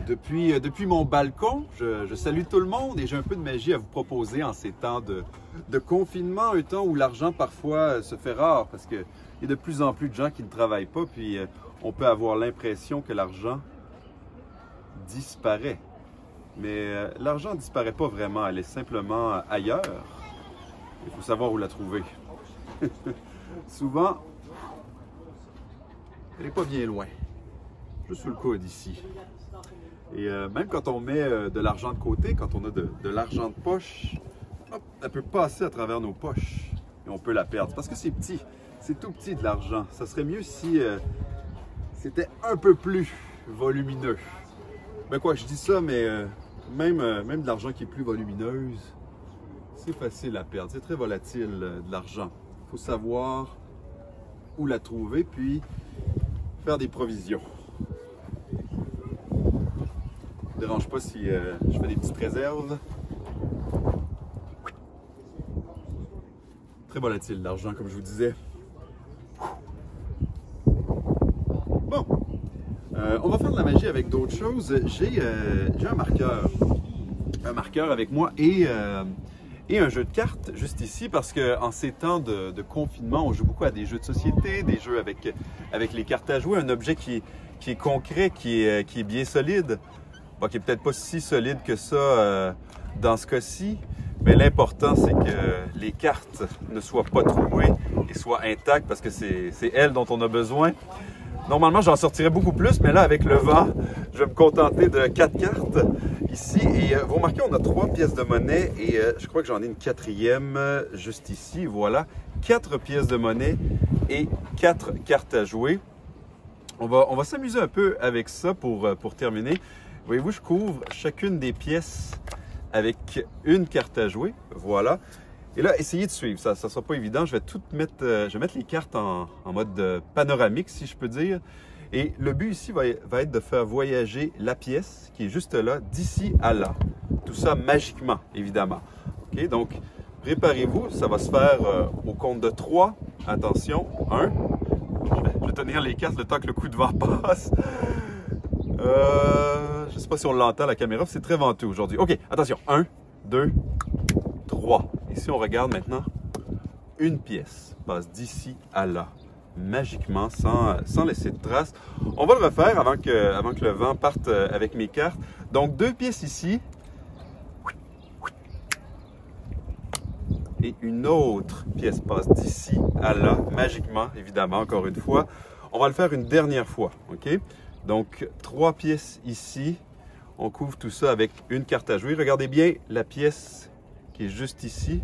Depuis mon balcon, je salue tout le monde et j'ai un peu de magie à vous proposer en ces temps de confinement, un temps où l'argent parfois se fait rare parce qu'il y a de plus en plus de gens qui ne travaillent pas, puis on peut avoir l'impression que l'argent disparaît. Mais l'argent ne disparaît pas vraiment, elle est simplement ailleurs. Il faut savoir où la trouver. Souvent, elle n'est pas bien loin, juste sous le coude ici. Et même quand on met de l'argent de côté, quand on a de l'argent de poche, hop, elle peut passer à travers nos poches et on peut la perdre. Parce que c'est petit, c'est tout petit de l'argent. Ça serait mieux si c'était un peu plus volumineux. Ben quoi, je dis ça, mais même de l'argent qui est plus volumineuse, c'est facile à perdre. C'est très volatile de l'argent. Il faut savoir où la trouver, puis faire des provisions. Ne dérange pas si je fais des petites réserves. Très volatile l'argent, comme je vous disais. Bon, on va faire de la magie avec d'autres choses. J'ai un marqueur avec moi et un jeu de cartes juste ici parce qu'en ces temps de confinement, on joue beaucoup à des jeux de société, des jeux avec les cartes à jouer, un objet qui est concret, qui est bien solide. Bon, qui n'est peut-être pas si solide que ça dans ce cas-ci, mais l'important, c'est que les cartes ne soient pas trouées et soient intactes parce que c'est elles dont on a besoin. Normalement, j'en sortirais beaucoup plus, mais là, avec le vent, je vais me contenter de 4 cartes ici. Et vous remarquez, on a 3 pièces de monnaie et je crois que j'en ai une 4e juste ici. Voilà, 4 pièces de monnaie et 4 cartes à jouer. On va s'amuser un peu avec ça pour terminer. Voyez-vous, je couvre chacune des pièces avec une carte à jouer. Voilà. Et là, essayez de suivre. Ça ne sera pas évident. Je vais je vais mettre les cartes en mode panoramique, si je peux dire. Et le but ici va être de faire voyager la pièce qui est juste là, d'ici à là. Tout ça magiquement, évidemment. OK? Donc, préparez-vous. Ça va se faire au compte de 3. Attention. 1. Je vais tenir les cartes le temps que le coup de vent passe. Je ne sais pas si on l'entend à la caméra, c'est très venteux aujourd'hui. OK, attention. 1, 2, 3. Ici, on regarde maintenant. Une pièce passe d'ici à là, magiquement, sans laisser de traces. On va le refaire avant que le vent parte avec mes cartes. Donc, 2 pièces ici. Et une autre pièce passe d'ici à là, magiquement, évidemment, encore une fois. On va le faire une dernière fois, OK? Donc, 3 pièces ici. On couvre tout ça avec une carte à jouer. Regardez bien la pièce qui est juste ici.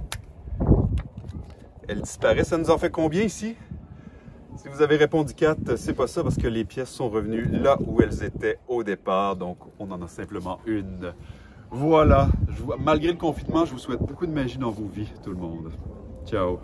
Elle disparaît. Ça nous en fait combien ici? Si vous avez répondu 4, c'est pas ça parce que les pièces sont revenues là où elles étaient au départ. Donc, on en a simplement une. Voilà. Malgré le confinement, je vous souhaite beaucoup de magie dans vos vies, tout le monde. Ciao!